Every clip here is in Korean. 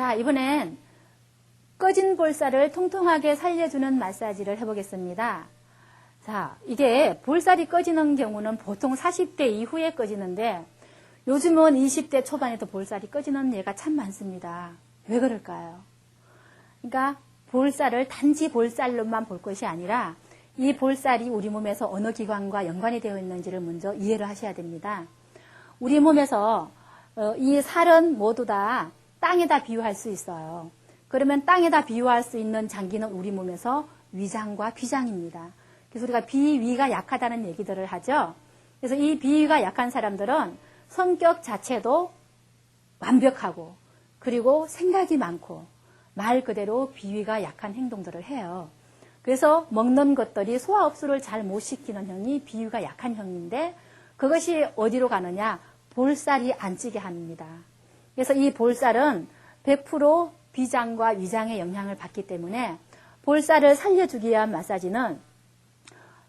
자, 이번엔 꺼진 볼살을 통통하게 살려주는 마사지를 해보겠습니다. 자, 이게 볼살이 꺼지는 경우는 보통 40대 이후에 꺼지는데 요즘은 20대 초반에도 볼살이 꺼지는 예가 참 많습니다. 왜 그럴까요? 그러니까 볼살을 단지 볼살로만 볼 것이 아니라 이 볼살이 우리 몸에서 어느 기관과 연관이 되어 있는지를 먼저 이해를 하셔야 됩니다. 우리 몸에서 이 살은 모두 다 땅에다 비유할 수 있어요. 그러면 땅에다 비유할 수 있는 장기는 우리 몸에서 위장과 비장입니다. 그래서 우리가 비위가 약하다는 얘기들을 하죠. 그래서 이 비위가 약한 사람들은 성격 자체도 완벽하고 그리고 생각이 많고 말 그대로 비위가 약한 행동들을 해요. 그래서 먹는 것들이 소화 흡수를 잘 못 시키는 형이 비위가 약한 형인데 그것이 어디로 가느냐? 볼살이 안 찌게 합니다. 그래서 이 볼살은 100% 비장과 위장의 영향을 받기 때문에 볼살을 살려주기 위한 마사지는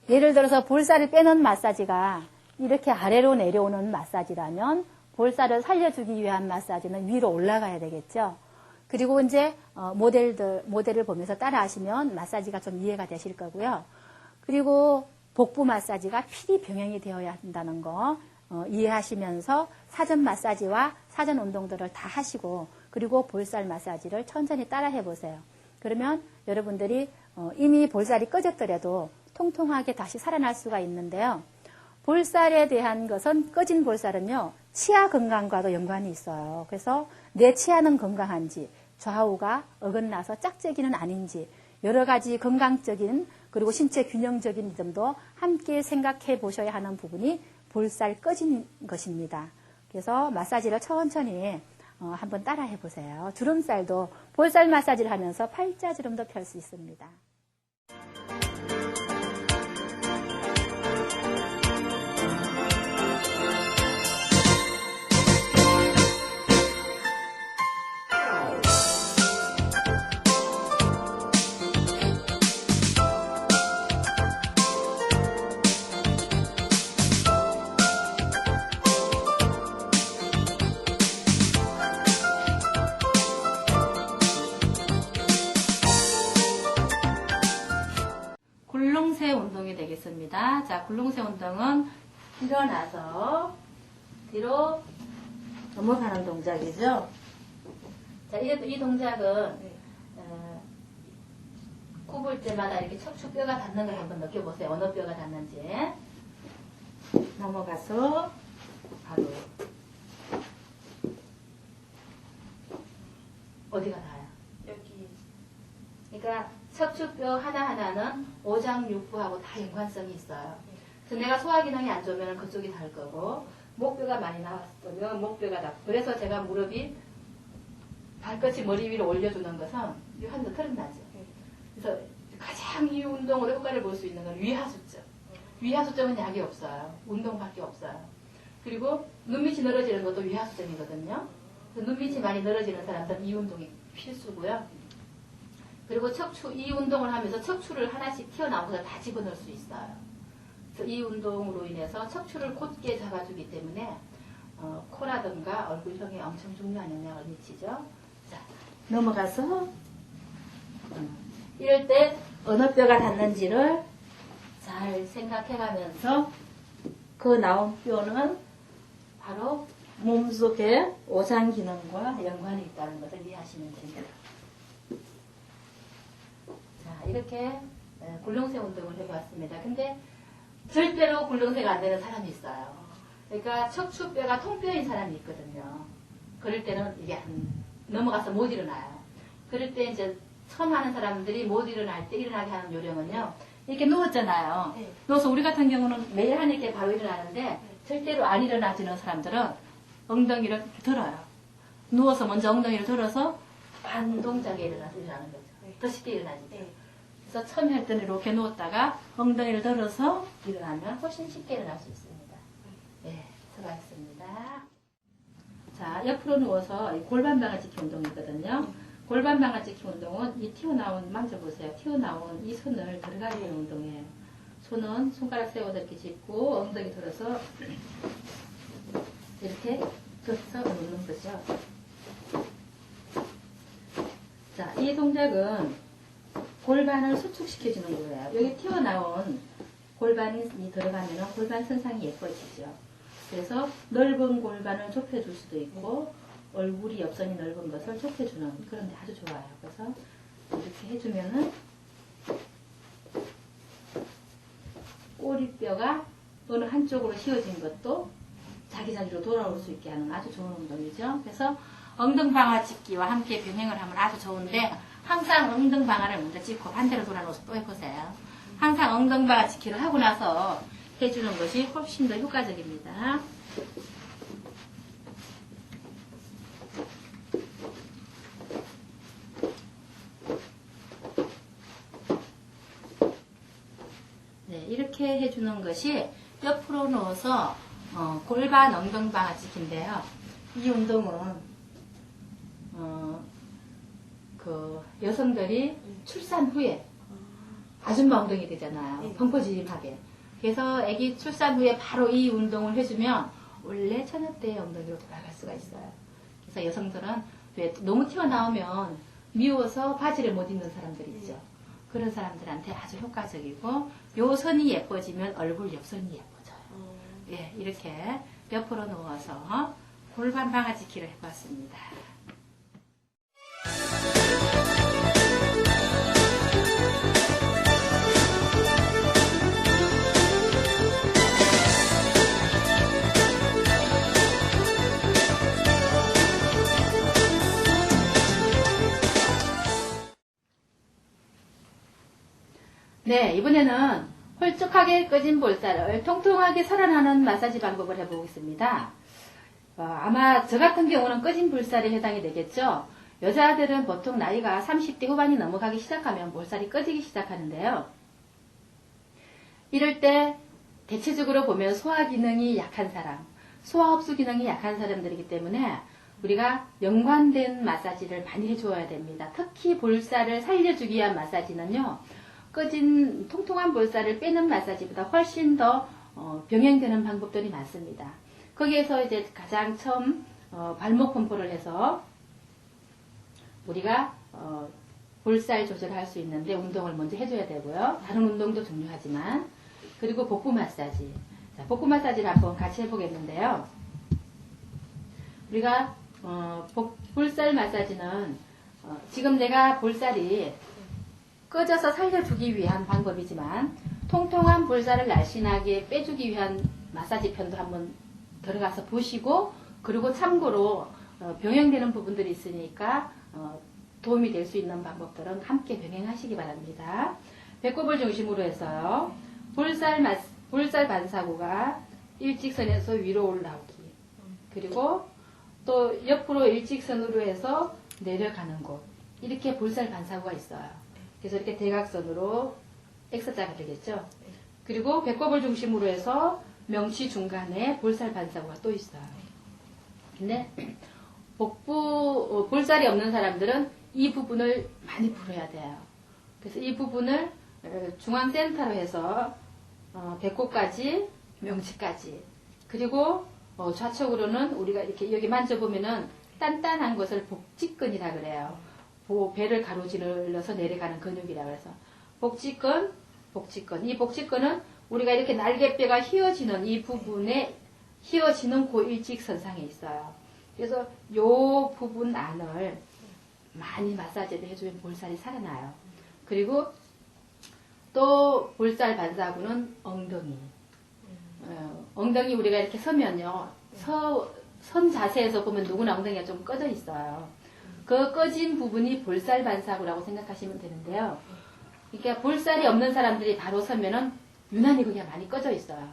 예를 들어서 볼살을 빼는 마사지가 이렇게 아래로 내려오는 마사지라면 볼살을 살려주기 위한 마사지는 위로 올라가야 되겠죠. 그리고 이제 모델을 보면서 따라 하시면 마사지가 좀 이해가 되실 거고요. 그리고 복부 마사지가 필히 병행이 되어야 한다는 거 이해하시면서 사전 마사지와 사전 운동들을 다 하시고 그리고 볼살 마사지를 천천히 따라 해보세요. 그러면 여러분들이 이미 볼살이 꺼졌더라도 통통하게 다시 살아날 수가 있는데요. 볼살에 대한 것은 꺼진 볼살은요. 치아 건강과도 연관이 있어요. 그래서 내 치아는 건강한지 좌우가 어긋나서 짝재기는 아닌지 여러 가지 건강적인 그리고 신체 균형적인 점도 함께 생각해 보셔야 하는 부분이 볼살 꺼진 것입니다. 그래서 마사지를 천천히 한번 따라 해보세요. 주름살도 볼살 마사지를 하면서 팔자주름도 펼 수 있습니다. 굴릉쇠 운동이 되겠습니다. 자, 굴릉쇠 운동은 일어나서 뒤로 넘어가는 동작이죠. 자, 이 동작은 굽을 때마다 이렇게 척추뼈가 닿는 걸 한번 느껴보세요. 어느 뼈가 닿는지. 넘어가서 바로 어디가 닿아요? 여기. 그러니까 척추뼈 하나하나는 오장육부하고 다 연관성이 있어요. 그래서 내가 소화기능이 안 좋으면 그쪽이 닿을 거고 목뼈가 많이 나왔으면 목뼈가 닿고 그래서 제가 무릎이 발끝이 머리 위로 올려주는 것은 한도 털어나죠. 그래서 가장 이 운동으로 효과를 볼 수 있는 건 위하수점. 위하수점은 약이 없어요. 운동밖에 없어요. 그리고 눈밑이 늘어지는 것도 위하수점이거든요. 그래서 눈밑이 많이 늘어지는 사람들은 이 운동이 필수고요. 그리고 이 운동을 하면서 척추를 하나씩 튀어나오면서 다 집어넣을 수 있어요. 그래서 이 운동으로 인해서 척추를 곧게 잡아주기 때문에 코라든가 얼굴형에 엄청 중요한 영향을 미치죠. 자, 넘어가서 이럴 때 어느 뼈가 닿는지를 잘 생각해가면서 그 나온 뼈는 바로 몸속의 오장 기능과 연관이 있다는 것을 이해하시면 됩니다. 자, 이렇게 굴릉쇠 운동을 해보았습니다. 근데 절대로 굴릉쇠가 안 되는 사람이 있어요. 그러니까 척추뼈가 통뼈인 사람이 있거든요. 그럴 때는 이게 넘어가서 못 일어나요. 그럴 때 이제 처음 하는 사람들이 못 일어날 때 일어나게 하는 요령은요. 이렇게 누웠잖아요. 네. 누워서 우리 같은 경우는 매일 하니까 바로 일어나는데 절대로 안 일어나지는 사람들은 엉덩이를 들어요. 누워서 먼저 엉덩이를 들어서 반 동작에 일어나서 일어나는 거죠. 더 쉽게 일어나지죠. 네. 그래서 처음에 할 때는 이렇게 누웠다가 엉덩이를 들어서 일어나면 훨씬 쉽게 일어날 수 있습니다. 네, 수고하셨습니다. 자, 옆으로 누워서 골반 방아찍기 운동이거든요. 골반 방아찍기 운동은 이 튀어나온, 만져보세요. 튀어나온 이 손을 들어가게 하는 운동이에요. 손은 손가락 세워서 이렇게 짚고 엉덩이 들어서 이렇게 긋서 놓는 거죠. 자, 이 동작은 골반을 수축시켜주는 거예요. 여기 튀어나온 골반이 들어가면 골반 선상이 예뻐지죠. 그래서 넓은 골반을 좁혀줄 수도 있고 얼굴이 옆선이 넓은 것을 좁혀주는 그런 데 아주 좋아요. 그래서 이렇게 해주면은 꼬리뼈가 어느 한쪽으로 휘어진 것도 자기 자리로 돌아올 수 있게 하는 아주 좋은 운동이죠. 그래서 엉덩방아 짚기와 함께 병행을 하면 아주 좋은데 항상 엉덩방아를 먼저 짚고 반대로 돌아놓아서 또 해보세요. 항상 엉덩방아 짚기를 하고 나서 해주는 것이 훨씬 더 효과적입니다. 네, 이렇게 해주는 것이 옆으로 누워서 골반 엉덩방아 짚기인데요. 이 운동은 그 여성들이 출산 후에 아줌마 엉덩이 되잖아요. 펑퍼짐하게. 그래서 아기 출산 후에 바로 이 운동을 해주면 원래 처녀 때의 엉덩이로 돌아갈 수가 있어요. 그래서 여성들은 왜 너무 튀어나오면 미워서 바지를 못 입는 사람들이 있죠. 그런 사람들한테 아주 효과적이고 요 선이 예뻐지면 얼굴 옆선이 예뻐져요. 예, 이렇게 옆으로 누워서 골반 방아지기를 해봤습니다. 네, 이번에는 홀쭉하게 꺼진 볼살을 통통하게 살아나는 마사지 방법을 해보겠습니다. 아마 저 같은 경우는 꺼진 볼살에 해당이 되겠죠. 여자들은 보통 나이가 30대 후반이 넘어가기 시작하면 볼살이 꺼지기 시작하는데요. 이럴 때 대체적으로 보면 소화 기능이 약한 사람, 소화 흡수 기능이 약한 사람들이기 때문에 우리가 연관된 마사지를 많이 해줘야 됩니다. 특히 볼살을 살려주기 위한 마사지는요. 꺼진 통통한 볼살을 빼는 마사지보다 훨씬 더 병행되는 방법들이 많습니다. 거기에서 이제 가장 처음 발목 펌프를 해서 우리가 볼살 조절할 수 있는데 운동을 먼저 해줘야 되고요. 다른 운동도 중요하지만 그리고 복부 마사지. 자, 복부 마사지를 한번 같이 해보겠는데요. 우리가 볼살 마사지는 지금 내가 볼살이 꺼져서 살려주기 위한 방법이지만 통통한 볼살을 날씬하게 빼주기 위한 마사지 편도 한번 들어가서 보시고 그리고 참고로 병행되는 부분들이 있으니까 도움이 될 수 있는 방법들은 함께 병행하시기 바랍니다. 배꼽을 중심으로 해서요. 볼살 반사구가 일직선에서 위로 올라오기 그리고 또 옆으로 일직선으로 해서 내려가는 곳 이렇게 볼살 반사구가 있어요. 그래서 이렇게 대각선으로 X자가 되겠죠. 그리고 배꼽을 중심으로 해서 명치 중간에 볼살 반사구가 또 있어요. 근데 복부 볼살이 없는 사람들은 이 부분을 많이 풀어야 돼요. 그래서 이 부분을 중앙 센터로 해서 배꼽까지 명치까지 그리고 좌측으로는 우리가 이렇게 여기 만져보면은 단단한 것을 복직근이라 그래요. 배를 가로질러서 내려가는 근육이라 그래서 복직근. 이 복직근은 우리가 이렇게 날개뼈가 휘어지는 이 부분에 휘어지는 고일직선상에 있어요. 그래서 이 부분 안을 많이 마사지를 해주면 볼살이 살아나요. 그리고 또 볼살 반사구는 엉덩이. 엉덩이 우리가 이렇게 서면요. 선 자세에서 보면 누구나 엉덩이가 좀 꺼져 있어요. 그 꺼진 부분이 볼살 반사구라고 생각하시면 되는데요. 그러니까 볼살이 없는 사람들이 바로 서면은 유난히 그냥 많이 꺼져 있어요.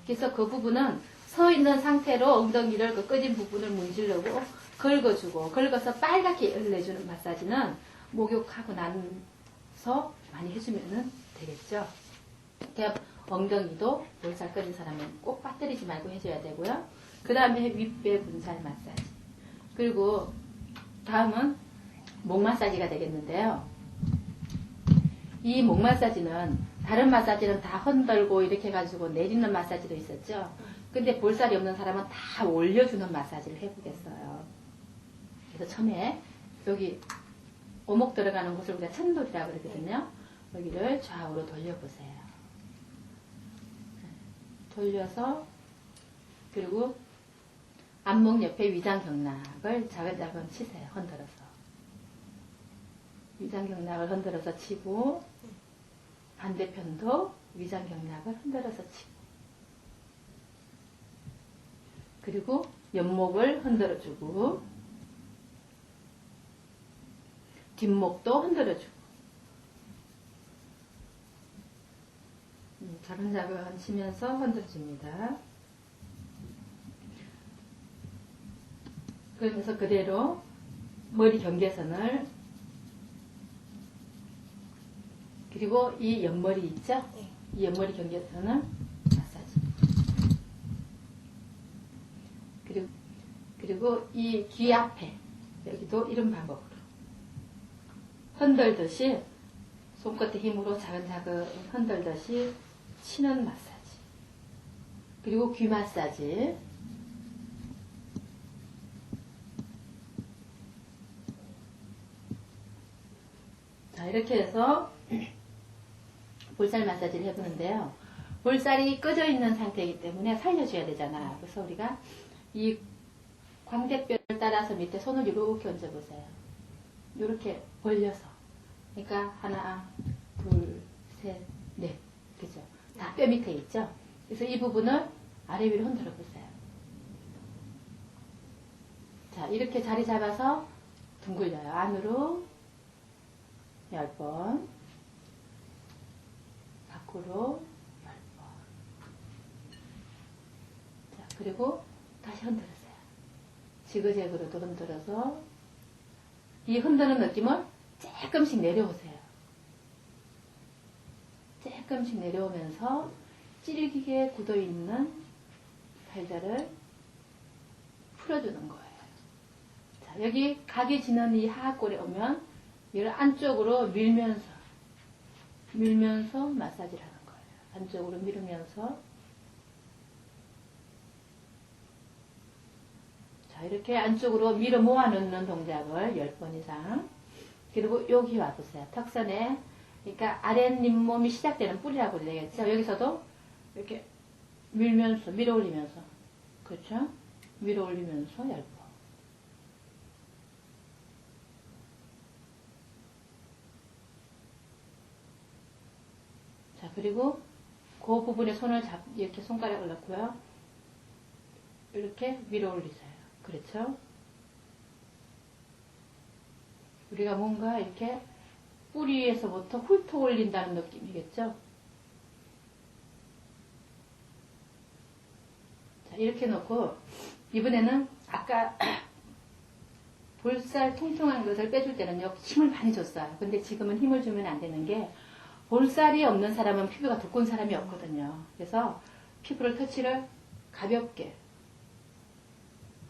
그래서 그 부분은 서 있는 상태로 엉덩이를 그 꺼진 부분을 문지르고 긁어주고 긁어서 빨갛게 열을 내주는 마사지는 목욕하고 나서 많이 해주면 되겠죠. 그러니까 엉덩이도 볼살 꺼진 사람은 꼭 빠뜨리지 말고 해줘야 되고요. 그 다음에 윗배 분살 마사지. 그리고 다음은 목 마사지가 되겠는데요. 이 목 마사지는 다른 마사지는 다 흔들고 이렇게 해가지고 내리는 마사지도 있었죠. 근데 볼살이 없는 사람은 다 올려주는 마사지를 해보겠어요. 그래서 처음에 여기 오목 들어가는 곳을 우리가 천돌이라고 그러거든요. 여기를 좌우로 돌려보세요. 돌려서 그리고 안목 옆에 위장경락을 자근자근 치세요. 흔들어서. 위장경락을 흔들어서 치고 반대편도 위장경락을 흔들어서 치고 그리고 옆목을 흔들어주고 뒷목도 흔들어주고 자근자근 치면서 흔들어줍니다. 그러면서 그대로 머리 경계선을 그리고 이 옆머리 있죠? 이 옆머리 경계선을 마사지. 그리고 이 귀 앞에 여기도 이런 방법으로 흔들듯이 손끝의 힘으로 자근자근 흔들듯이 치는 마사지. 그리고 귀 마사지. 자, 이렇게 해서 볼살 마사지를 해보는데요. 볼살이 꺼져 있는 상태이기 때문에 살려줘야 되잖아. 그래서 우리가 이 광대뼈를 따라서 밑에 손을 이렇게 얹어보세요. 이렇게 벌려서. 그러니까 하나, 둘, 셋, 넷. 그죠? 다 뼈 밑에 있죠? 그래서 이 부분을 아래 위로 흔들어 보세요. 자, 이렇게 자리 잡아서 둥글려요. 안으로 10번. 밖으로 10번. 자, 그리고 다시 흔들으세요. 지그재그로도 흔들어서 이 흔드는 느낌을 조금씩 내려오세요. 조금씩 내려오면서 찌르기게 굳어있는 팔다를 풀어주는 거예요. 자, 여기 각이 지는 이 하악골에 오면 이를 안쪽으로 밀면서 마사지를 하는 거예요. 안쪽으로 밀으면서 자, 이렇게 안쪽으로 밀어 모아놓는 동작을 10번 이상. 그리고 여기 와보세요. 턱선에, 그러니까 아랫잇몸이 시작되는 뿌리라고 그러겠죠. 여기서도 이렇게 밀면서, 밀어 올리면서. 그렇죠? 밀어 올리면서 10번. 자, 그리고 그 부분에 손을 이렇게 손가락을 넣고요. 이렇게 밀어 올리세요. 그렇죠? 우리가 뭔가 이렇게 뿌리에서부터 훑어 올린다는 느낌이겠죠? 자, 이렇게 놓고 이번에는 아까 볼살 통통한 것을 빼줄 때는요, 힘을 많이 줬어요. 근데 지금은 힘을 주면 안 되는 게 볼살이 없는 사람은 피부가 두꺼운 사람이 없거든요. 그래서 피부를 터치를 가볍게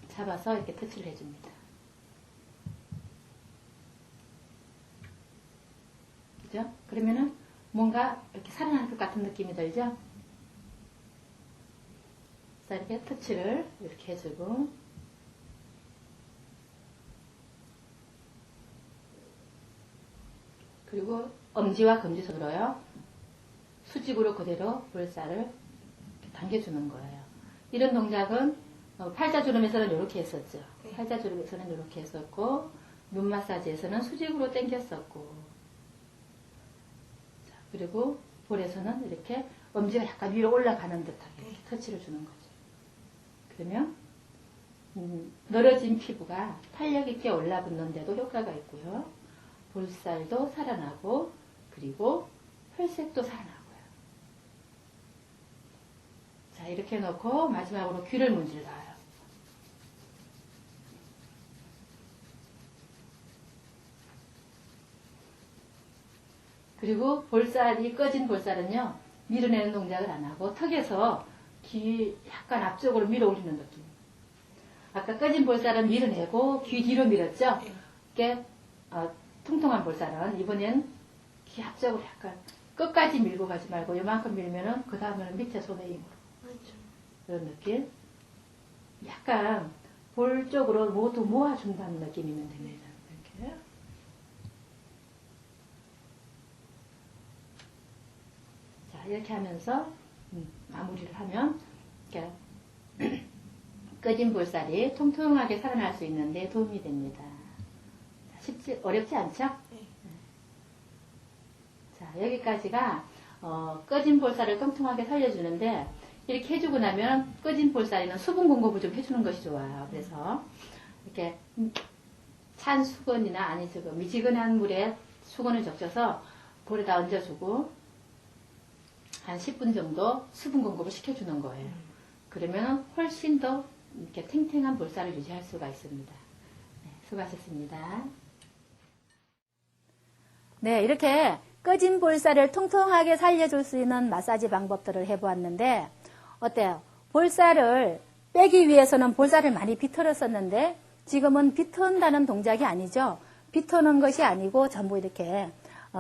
잡아서 이렇게 터치를 해줍니다. 그죠? 그러면은 뭔가 이렇게 살아날 것 같은 느낌이 들죠? 자, 이렇게 터치를 이렇게 해주고 그리고 엄지와 검지손으로요. 수직으로 그대로 볼살을 당겨주는 거예요. 이런 동작은 팔자주름에서는 이렇게 했었죠. 팔자주름에서는 이렇게 했었고 눈 마사지에서는 수직으로 당겼었고 자, 그리고 볼에서는 이렇게 엄지가 약간 위로 올라가는 듯하게 이렇게 터치를 주는 거죠. 그러면 늘어진 피부가 탄력 있게 올라붙는데도 효과가 있고요. 볼살도 살아나고 그리고 혈색도 살아나고요. 자, 이렇게 놓고 마지막으로 귀를 문질러요. 그리고 볼살이 꺼진 볼살은요, 밀어내는 동작을 안 하고 턱에서 귀 약간 앞쪽으로 밀어 올리는 느낌. 아까 꺼진 볼살은 밀어내고 귀 뒤로 밀었죠? 이게 통통한 볼살은 이번엔 귀 앞쪽으로 약간 끝까지 밀고 가지 말고 요만큼 밀면은 그 다음에는 밑에 손의 힘으로. 그런 느낌. 약간 볼 쪽으로 모두 모아준다는 느낌이면 됩니다. 이렇게. 이렇게 하면서 마무리를 하면 이렇게 꺼진 볼살이 통통하게 살아날 수 있는데 도움이 됩니다. 어렵지 않죠? 네. 자, 여기까지가 꺼진 볼살을 통통하게 살려주는데 이렇게 해주고 나면 꺼진 볼살에는 수분 공급을 좀 해주는 것이 좋아요. 그래서 이렇게 찬 수건이나 아니 미지근한 물에 수건을 적셔서 볼에다 얹어주고 한 10분 정도 수분 공급을 시켜주는 거예요. 그러면 훨씬 더 이렇게 탱탱한 볼살을 유지할 수가 있습니다. 네, 수고하셨습니다. 네, 이렇게 꺼진 볼살을 통통하게 살려줄 수 있는 마사지 방법들을 해보았는데 어때요? 볼살을 빼기 위해서는 볼살을 많이 비틀었었는데 지금은 비튼다는 동작이 아니죠. 비트는 것이 아니고 전부 이렇게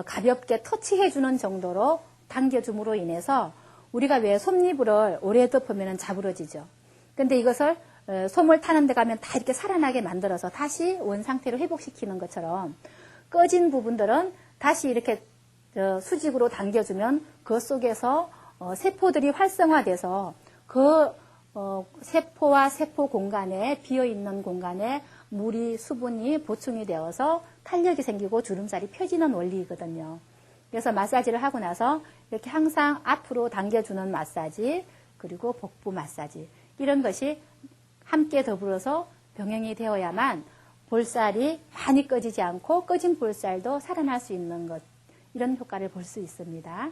가볍게 터치해주는 정도로 당겨줌으로 인해서 우리가 왜 솜니부를 오래 덮으면 자부러지죠. 근데 이것을 솜을 타는 데 가면 다 이렇게 살아나게 만들어서 다시 원 상태로 회복시키는 것처럼 꺼진 부분들은 다시 이렇게 수직으로 당겨주면 그 속에서 세포들이 활성화돼서 그 세포와 세포 공간에 비어있는 공간에 물이 수분이 보충이 되어서 탄력이 생기고 주름살이 펴지는 원리이거든요. 그래서 마사지를 하고 나서 이렇게 항상 앞으로 당겨주는 마사지 그리고 복부 마사지 이런 것이 함께 더불어서 병행이 되어야만 볼살이 많이 꺼지지 않고 꺼진 볼살도 살아날 수 있는 것 이런 효과를 볼 수 있습니다.